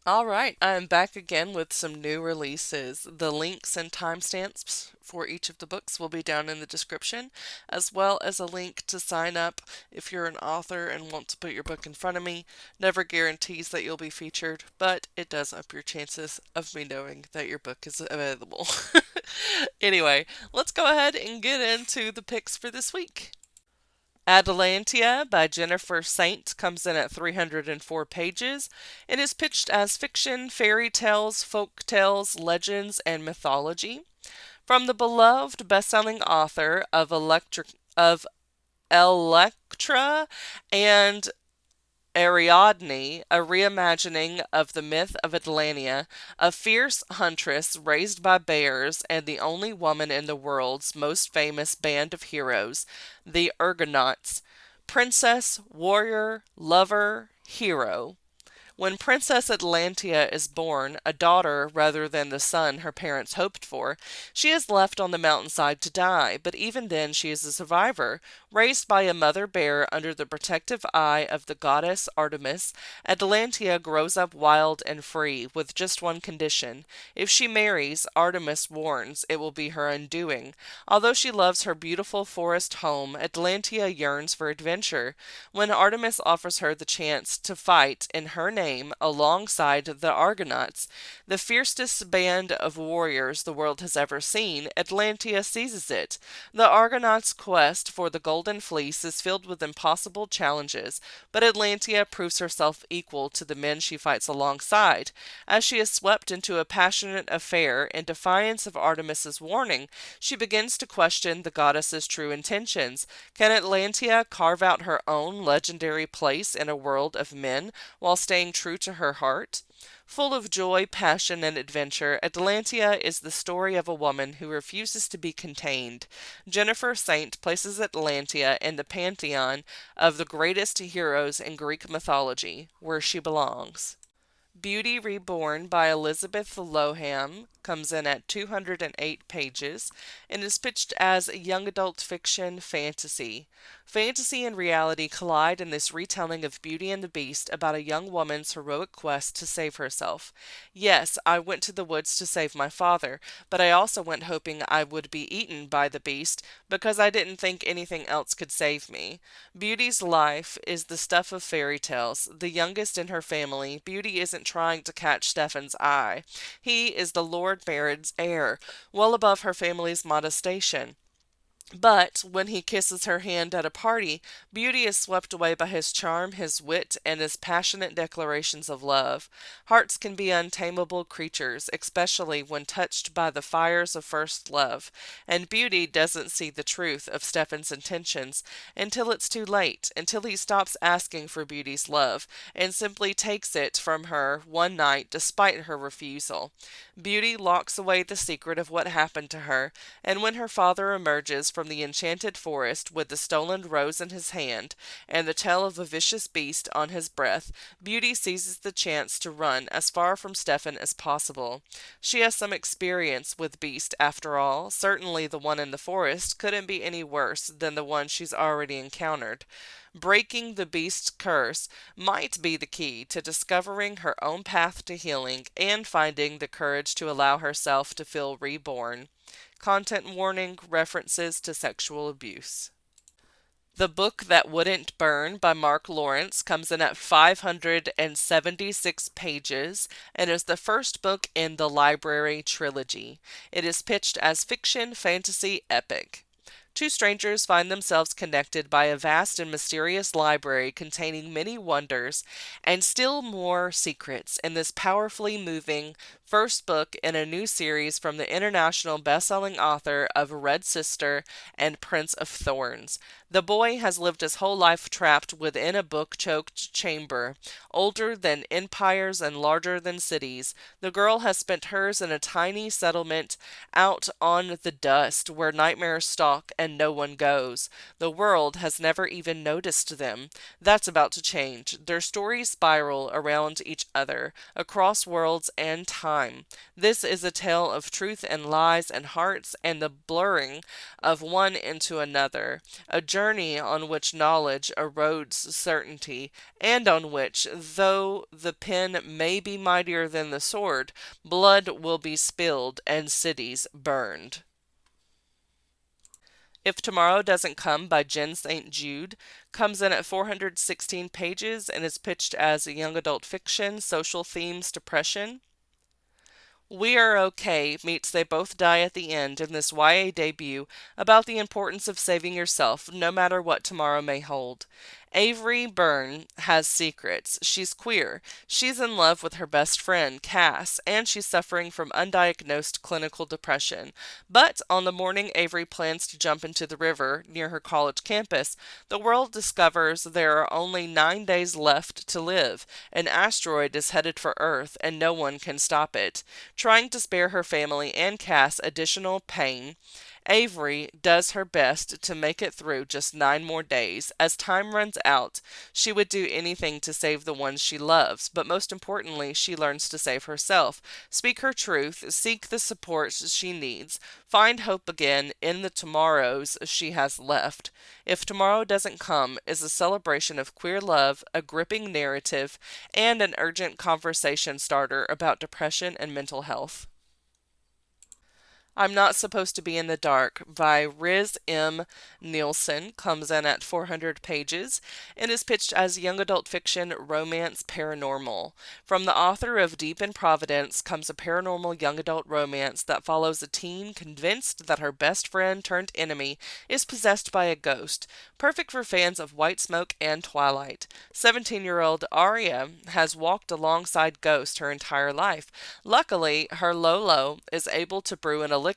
All right, I'm back again with some new releases. The links and timestamps for each of the books will be down in the description, as well as a link to sign up if you're an author and want to put your book in front of me. Never guarantees that you'll be featured, but it does up your chances of me knowing that your book is available. Anyway, let's go ahead and get into the picks for this week. Atalanta by Jennifer Saint comes in at 304 pages. It is pitched as fiction, fairy tales, folk tales, legends, and mythology. From the beloved best-selling author of Electra and Ariadne, a reimagining of the myth of Atalanta, a fierce huntress raised by bears and the only woman in the world's most famous band of heroes, the Argonauts. Princess, warrior, lover, hero. When Princess Atlantia is born, a daughter rather than the son her parents hoped for, she is left on the mountainside to die, but even then she is a survivor. Raised by a mother bear under the protective eye of the goddess Artemis, Atlantia grows up wild and free, with just one condition. If she marries, Artemis warns it will be her undoing. Although she loves her beautiful forest home, Atlantia yearns for adventure. When Artemis offers her the chance to fight in her name alongside the Argonauts, the fiercest band of warriors the world has ever seen, Atlantia seizes it. The Argonauts' quest for the Golden Fleece is filled with impossible challenges, but Atlantia proves herself equal to the men she fights alongside. As she is swept into a passionate affair in defiance of Artemis's warning, she begins to question the goddess's true intentions. Can Atlantia carve out her own legendary place in a world of men while staying true to her heart? Full of joy, passion, and adventure, Atalantia is the story of a woman who refuses to be contained. Jennifer Saint places Atalantia in the pantheon of the greatest heroes in Greek mythology, where she belongs. Beauty Reborn by Elizabeth Lowham comes in at 208 pages and is pitched as young adult fiction fantasy. Fantasy and reality collide in this retelling of Beauty and the Beast about a young woman's heroic quest to save herself. Yes, I went to the woods to save my father, but I also went hoping I would be eaten by the beast because I didn't think anything else could save me. Beauty's life is the stuff of fairy tales. The youngest in her family, Beauty isn't trying to catch Stefan's eye. He is the Lord Baron's heir, well above her family's modest station. But when he kisses her hand at a party, Beauty is swept away by his charm, his wit, and his passionate declarations of love. Hearts can be untamable creatures, especially when touched by the fires of first love, and Beauty doesn't see the truth of Stefan's intentions until it's too late, until he stops asking for Beauty's love, and simply takes it from her one night despite her refusal. Beauty locks away the secret of what happened to her, and when her father emerges from the enchanted forest with the stolen rose in his hand and the tail of a vicious beast on his breath, Beauty seizes the chance to run as far from Stefan as possible. She has some experience with beast after all. Certainly the one in the forest couldn't be any worse than the one she's already encountered. Breaking the beast's curse might be the key to discovering her own path to healing and finding the courage to allow herself to feel reborn. Content warning: references to sexual abuse. The Book That Wouldn't Burn by Mark Lawrence comes in at 576 pages and is the first book in the Library trilogy. It is pitched as fiction, fantasy, epic. Two strangers find themselves connected by a vast and mysterious library containing many wonders and still more secrets in this powerfully moving first book in a new series from the international best-selling author of Red Sister and Prince of Thorns. The boy has lived his whole life trapped within a book-choked chamber, older than empires and larger than cities. The girl has spent hers in a tiny settlement out on the dust where nightmares stalk and and no one goes. The world has never even noticed them. That's about to change. Their stories spiral around each other, across worlds and time. This is a tale of truth and lies and hearts and the blurring of one into another, a journey on which knowledge erodes certainty, and on which, though the pen may be mightier than the sword, blood will be spilled and cities burned. If Tomorrow Doesn't Come by Jen St. Jude comes in at 416 pages and is pitched as a young adult fiction, social themes, depression. We Are Okay meets They Both Die at the End in this YA debut about the importance of saving yourself no matter what tomorrow may hold. Avery Byrne has secrets. She's queer. She's in love with her best friend, Cass, and she's suffering from undiagnosed clinical depression. But on the morning Avery plans to jump into the river near her college campus, the world discovers there are only 9 days left to live. An asteroid is headed for Earth, and no one can stop it. Trying to spare her family and Cass additional pain, Avery does her best to make it through just 9 more days. As time runs out, she would do anything to save the ones she loves, but most importantly, she learns to save herself, speak her truth, seek the support she needs, find hope again in the tomorrows she has left. If Tomorrow Doesn't Come is a celebration of queer love, a gripping narrative, and an urgent conversation starter about depression and mental health. I'm Not Supposed to Be in the Dark by Riz M. Neilson comes in at 400 pages and is pitched as young adult fiction romance paranormal. From the author of Deep in Providence comes a paranormal young adult romance that follows a teen convinced that her best friend turned enemy is possessed by a ghost. Perfect for fans of White Smoke and Twilight. 17-year-old Aria has walked alongside ghosts her entire life. Luckily, her Lolo is able to brew an elixir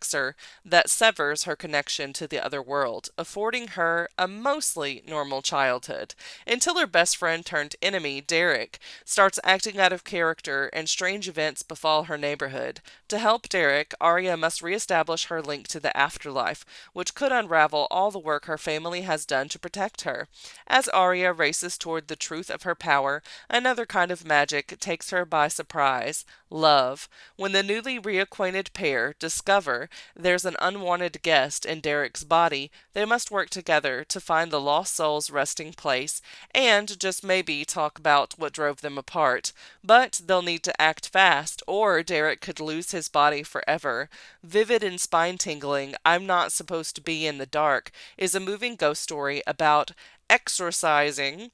that severs her connection to the other world, affording her a mostly normal childhood, until her best friend turned enemy, Derek, starts acting out of character and strange events befall her neighborhood. To help Derek, Arya must reestablish her link to the afterlife, which could unravel all the work her family has done to protect her. As Arya races toward the truth of her power, another kind of magic takes her by surprise: love. When the newly reacquainted pair discover there's an unwanted guest in Derek's body, they must work together to find the lost soul's resting place and just maybe talk about what drove them apart. But they'll need to act fast, or Derek could lose his body forever. Vivid and spine-tingling, I'm Not Supposed to Be in the Dark is a moving ghost story about exorcising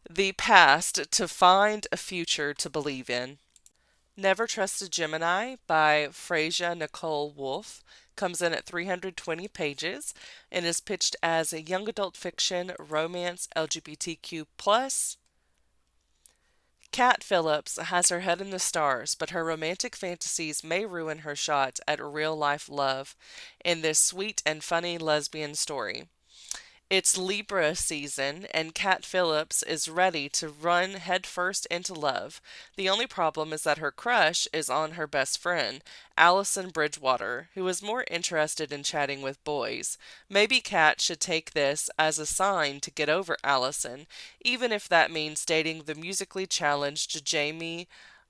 the past to find a future to believe in. Never Trust a Gemini by Freja Nicole Woolf comes in at 320 pages and is pitched as a young adult fiction, romance, LGBTQ+. Kat Phillips has her head in the stars, but her romantic fantasies may ruin her shot at real-life love in this sweet and funny lesbian story. It's Libra season, and Kat Phillips is ready to run headfirst into love. The only problem is that her crush is on her best friend, Allison Bridgewater, who is more interested in chatting with boys. Maybe Kat should take this as a sign to get over Allison, even if that means dating the musically challenged Jamie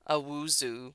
Awuzu.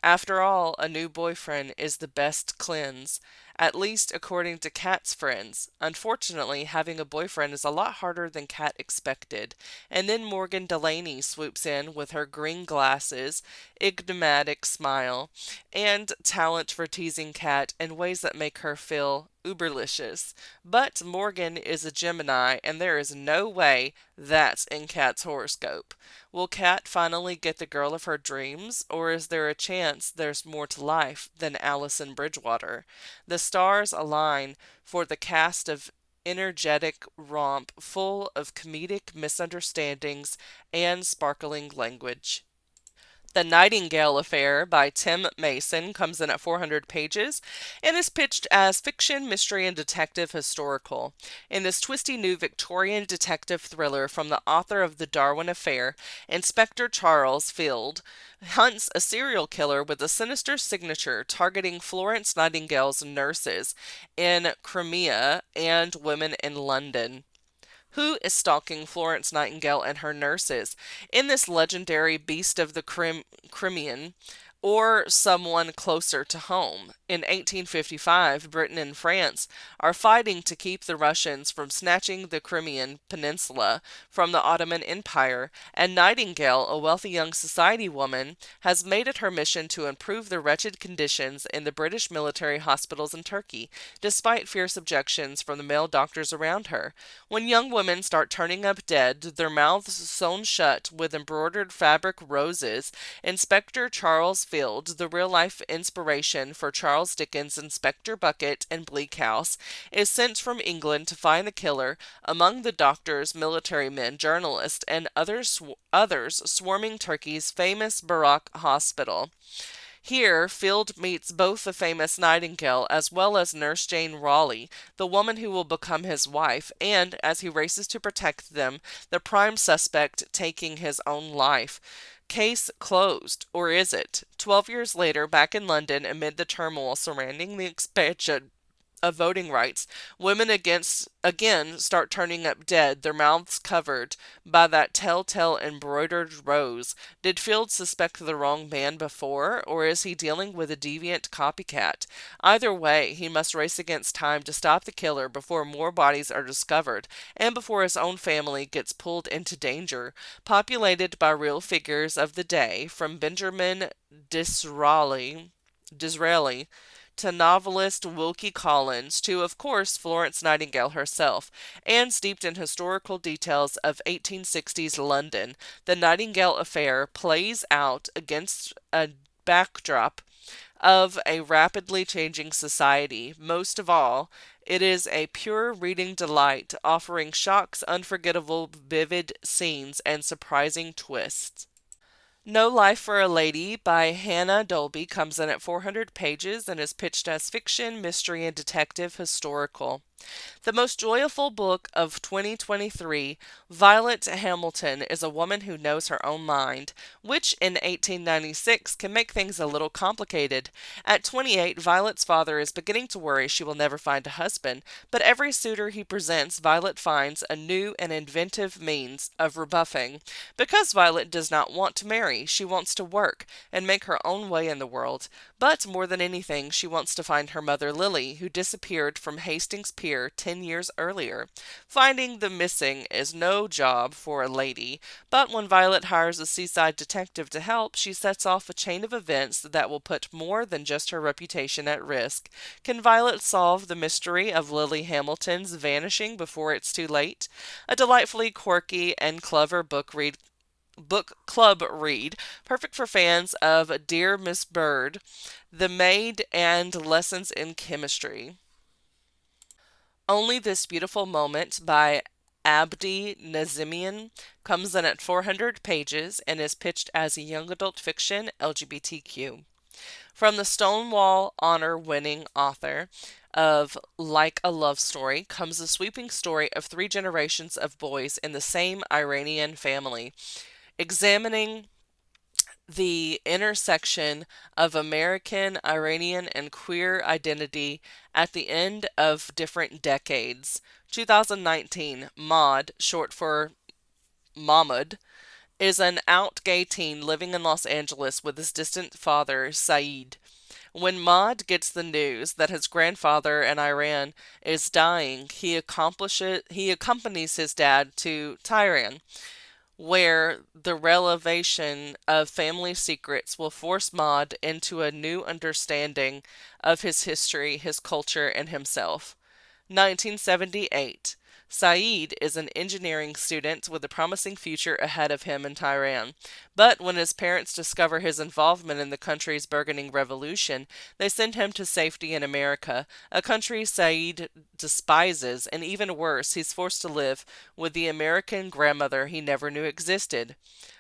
After all, a new boyfriend is the best cleanse, at least according to Kat's friends. Unfortunately, having a boyfriend is a lot harder than Kat expected. And then Morgan Delaney swoops in with her green glasses, enigmatic smile, and talent for teasing Kat in ways that make her feel uberlicious. But Morgan is a Gemini, and there is no way that's in Kat's horoscope. Will Kat finally get the girl of her dreams, or is there a chance there's more to life than Allison Bridgewater? The stars align for the cast of energetic romp full of comedic misunderstandings and sparkling language. The Nightingale Affair by Tim Mason comes in at 400 pages and is pitched as fiction, mystery, and detective historical. In this twisty new Victorian detective thriller from the author of The Darwin Affair, Inspector Charles Field hunts a serial killer with a sinister signature targeting Florence Nightingale's nurses in Crimea and women in London. Who is stalking Florence Nightingale and her nurses in this legendary beast of the Crimean, or someone closer to home? In 1855, Britain and France are fighting to keep the Russians from snatching the Crimean Peninsula from the Ottoman Empire, and Nightingale, a wealthy young society woman, has made it her mission to improve the wretched conditions in the British military hospitals in Turkey, despite fierce objections from the male doctors around her. When young women start turning up dead, their mouths sewn shut with embroidered fabric roses, Inspector Charles Field, the real-life inspiration for Charles Dickens' Inspector Bucket and Bleak House, is sent from England to find the killer among the doctors, military men, journalists, and others swarming Turkey's famous Barak Hospital. Here, Field meets both the famous Nightingale as well as Nurse Jane Rawley, the woman who will become his wife, and, as he races to protect them, the prime suspect taking his own life. Case closed, or is it? 12 years later, back in London, amid the turmoil surrounding the expansion of voting rights, women again start turning up dead, their mouths covered by that telltale embroidered rose. Did Field suspect the wrong man before, or is he dealing with a deviant copycat? Either way, he must race against time to stop the killer before more bodies are discovered, and before his own family gets pulled into danger. Populated by real figures of the day, from Benjamin Disraeli to novelist Wilkie Collins, to, of course, Florence Nightingale herself, and steeped in historical details of 1860s London, the Nightingale affair plays out against a backdrop of a rapidly changing society. Most of all, it is a pure reading delight, offering shocks, unforgettable, vivid scenes, and surprising twists. No Life for a Lady by Hannah Dolby comes in at 400 pages and is pitched as fiction, mystery, and detective historical. The most joyful book of 2023, Violet Hamilton is a woman who knows her own mind, which in 1896 can make things a little complicated. At 28, Violet's father is beginning to worry she will never find a husband, but every suitor he presents, Violet finds a new and inventive means of rebuffing. Because Violet does not want to marry, she wants to work and make her own way in the world. But more than anything, she wants to find her mother Lily, who disappeared from Hastings Pier 10 years earlier. Finding the missing is no job for a lady, but when Violet hires a seaside detective to help, she sets off a chain of events that will put more than just her reputation at risk. Can Violet solve the mystery of Lily Hamilton's vanishing before it's too late? A delightfully quirky and clever book club read, perfect for fans of Dear Miss Bird, The Maid, and Lessons in Chemistry. Only This Beautiful Moment by Abdi Nazemian comes in at 400 pages and is pitched as a young adult fiction LGBTQ. From the Stonewall Honor-winning author of Like a Love Story comes a sweeping story of three generations of boys in the same Iranian family, examining the intersection of American, Iranian, and queer identity at the end of different decades. 2019, Maud, short for Mahmoud, is an out gay teen living in Los Angeles with his distant father, Saeed. When Maud gets the news that his grandfather in Iran is dying, he accompanies his dad to Tehran, where the revelation of family secrets will force Maud into a new understanding of his history, his culture, and himself. 1978. Saeed is an engineering student with a promising future ahead of him in Tehran. But when his parents discover his involvement in the country's burgeoning revolution, they send him to safety in America, a country Saeed despises, and even worse, he's forced to live with the American grandmother he never knew existed.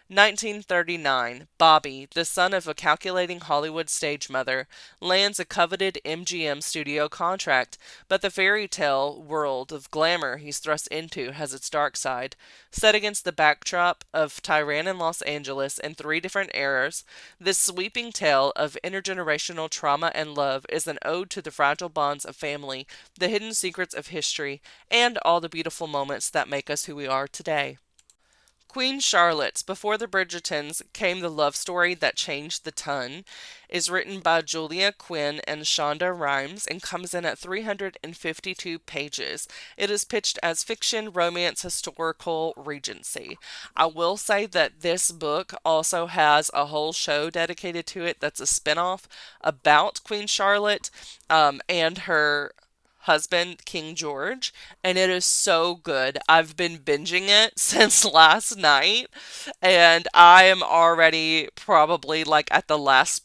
1939, Bobby, the son of a calculating Hollywood stage mother, lands a coveted MGM studio contract, but the fairy tale world of glamour he's thrust into has its dark side. Set against the backdrop of Tehran and Los Angeles in three different eras, this sweeping tale of intergenerational trauma and love is an ode to the fragile bonds of family, the hidden secrets of history, and all the beautiful moments that make us who we are today. Queen Charlotte's Before the Bridgertons Came the Love Story That Changed the Ton is written by Julia Quinn and Shonda Rhimes and comes in at 352 pages. It is pitched as fiction, romance, historical, Regency. I will say that this book also has a whole show dedicated to it that's a spinoff about Queen Charlotte and her husband, King George, and it is so good. I've been binging it since last night, and I am already probably like at the last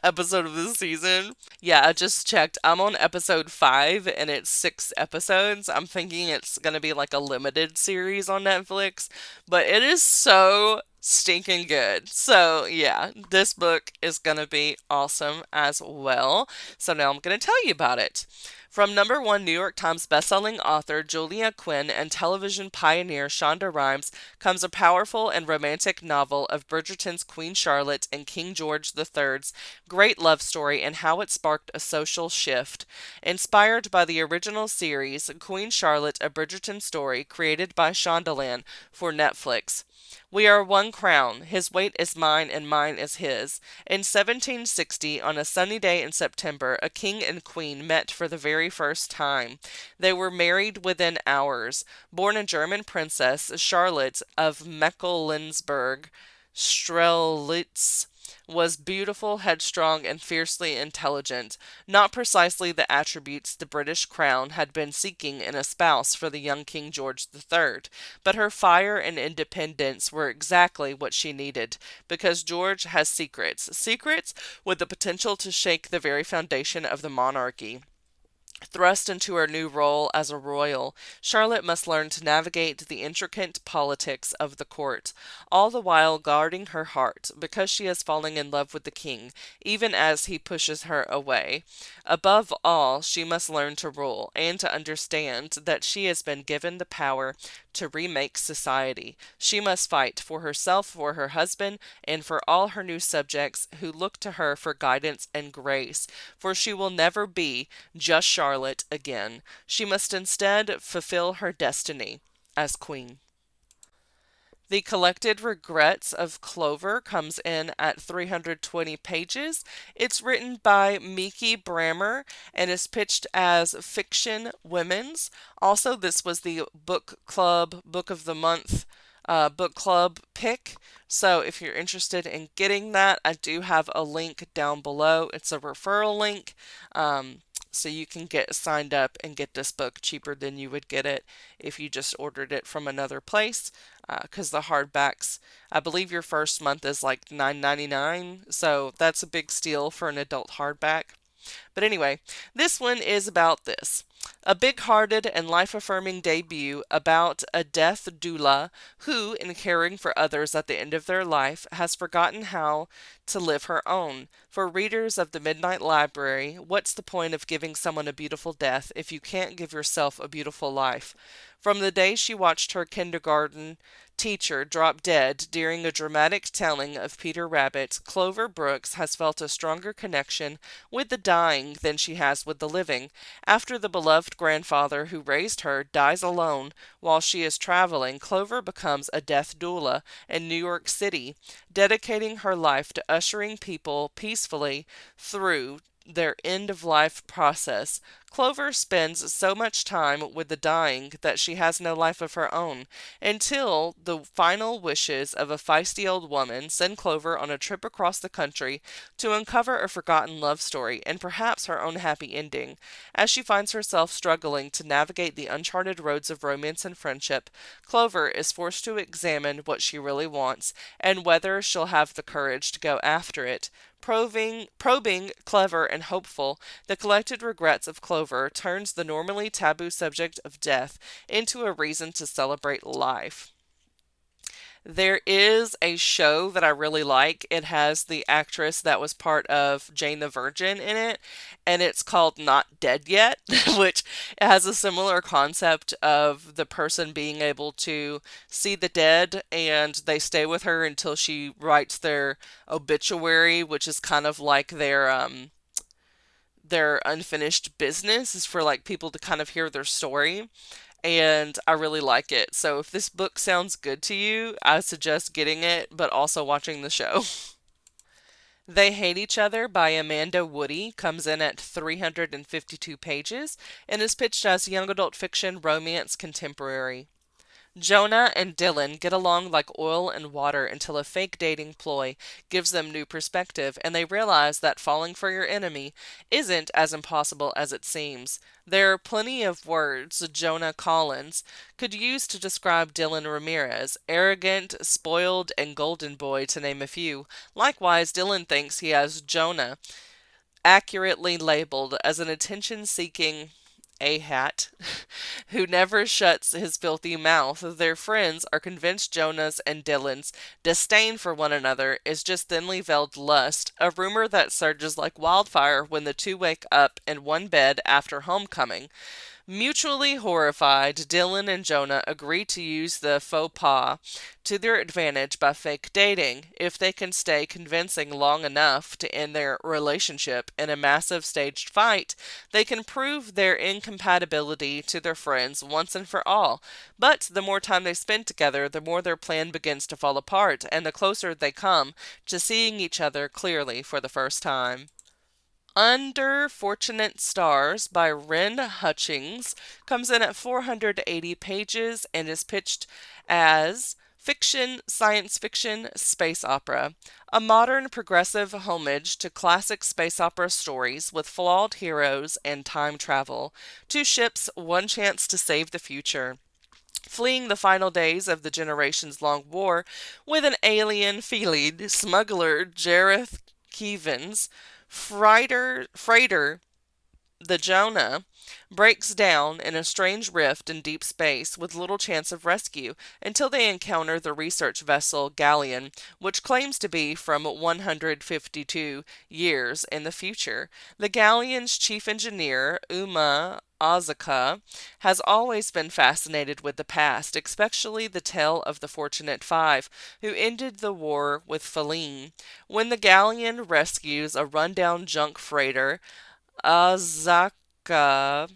episode of the season. Yeah, I just checked. I'm on episode 5 and it's 6 episodes. I'm thinking it's going to be like a limited series on Netflix, but it is so stinking good. So, yeah, this book is going to be awesome as well. So now I'm going to tell you about it. From #1 New York Times bestselling author Julia Quinn and television pioneer Shonda Rhimes comes a powerful and romantic novel of Bridgerton's Queen Charlotte and King George III's great love story and how it sparked a social shift. Inspired by the original series, Queen Charlotte, A Bridgerton Story, created by Shondaland for Netflix. We are one crown. His weight is mine and mine is his. In 1760, on a sunny day in September, a king and queen met for the very first time. They were married within hours. Born a German princess, Charlotte of Mecklenburg Strelitz was beautiful, headstrong, and fiercely intelligent, not precisely the attributes the British crown had been seeking in a spouse for the young King George III, but her fire and independence were exactly what she needed, because George has secrets with the potential to shake the very foundation of the monarchy. Thrust into her new role as a royal, Charlotte must learn to navigate the intricate politics of the court, all the while guarding her heart, because she is falling in love with the king, even as he pushes her away. Above all, she must learn to rule, and to understand that she has been given the power to remake society. She must fight for herself, for her husband, and for all her new subjects who look to her for guidance and grace, for she will never be just Charlotte again. She must instead fulfill her destiny as queen. The Collected Regrets of Clover comes in at 320 pages. It's written by Mikki Brammer and is pitched as fiction women's. Also, this was the book club, book of the month book club pick. So if you're interested in getting that, I do have a link down below. It's a referral link. So you can get signed up and get this book cheaper than you would get it if you just ordered it from another place. Because the hardbacks, I believe your first month is like $9.99. So that's a big steal for an adult hardback. But anyway, this one is about this. A big-hearted and life-affirming debut about a death doula who, in caring for others at the end of their life, has forgotten how to live her own. For readers of the Midnight Library, what's the point of giving someone a beautiful death if you can't give yourself a beautiful life? From the day she watched her kindergarten teacher drop dead during a dramatic telling of Peter Rabbit, Clover Brooks has felt a stronger connection with the dying than she has with the living. After the beloved grandfather who raised her dies alone while she is traveling, Clover becomes a death doula in New York City, dedicating her life to ushering people peacefully through their end-of-life process. Clover spends so much time with the dying that she has no life of her own, until the final wishes of a feisty old woman send Clover on a trip across the country to uncover a forgotten love story, and perhaps her own happy ending. As she finds herself struggling to navigate the uncharted roads of romance and friendship, Clover is forced to examine what she really wants, and whether she'll have the courage to go after it. Probing, clever, and hopeful, The Collected Regrets of Clover turns the normally taboo subject of death into a reason to celebrate life. There is a show that I really like. It has the actress that was part of Jane the Virgin in it, and it's called Not Dead Yet, which has a similar concept of the person being able to see the dead and they stay with her until she writes their obituary, which is kind of like their unfinished business is for like people to kind of hear their story, and I really like it. So if this book sounds good to you, I suggest getting it, but also watching the show. They Hate Each Other by Amanda Woody comes in at 352 pages and is pitched as young adult fiction romance contemporary. Jonah and Dylan get along like oil and water until a fake dating ploy gives them new perspective, and they realize that falling for your enemy isn't as impossible as it seems. There are plenty of words Jonah Collins could use to describe Dylan Ramirez: arrogant, spoiled, and golden boy, to name a few. Likewise, Dylan thinks he has Jonah accurately labeled as an attention seeking a hat who never shuts his filthy mouth. Their friends are convinced Jonah's and Dylan's disdain for one another is just thinly veiled lust, a rumor that surges like wildfire when the two wake up in one bed after homecoming. Mutually horrified, Dylan and Jonah agree to use the faux pas to their advantage by fake dating. If they can stay convincing long enough to end their relationship in a massive staged fight, they can prove their incompatibility to their friends once and for all. But the more time they spend together, the more their plan begins to fall apart, and the closer they come to seeing each other clearly for the first time. Under Fortunate Stars by Wren Hutchings comes in at 480 pages and is pitched as fiction, science fiction, space opera. A modern progressive homage to classic space opera stories with flawed heroes and time travel. Two ships, one chance to save the future. Fleeing the final days of the generations long war with an alien feline smuggler, Jareth Kevens, freighter the Jonah breaks down in a strange rift in deep space with little chance of rescue until they encounter the research vessel Galleon, which claims to be from 152 years in the future. The Galleon's chief engineer, Uma Azaka, has always been fascinated with the past, especially the tale of the Fortunate Five, who ended the war with Feline. When the Galleon rescues a rundown junk freighter, Azaka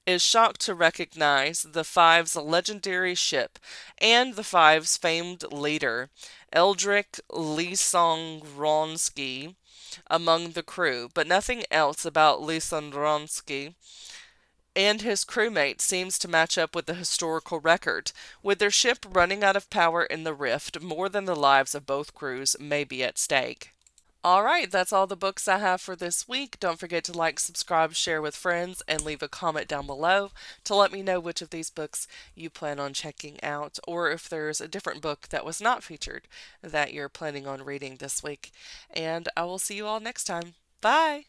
is shocked to recognize the Five's legendary ship and the Five's famed leader, Eldrick Lisongronsky, among the crew, but nothing else about Lisongronsky and his crewmate seems to match up with the historical record. With their ship running out of power in the rift, more than the lives of both crews may be at stake. All right, that's all the books I have for this week. Don't forget to like, subscribe, share with friends, and leave a comment down below to let me know which of these books you plan on checking out, or if there's a different book that was not featured that you're planning on reading this week. And I will see you all next time. Bye!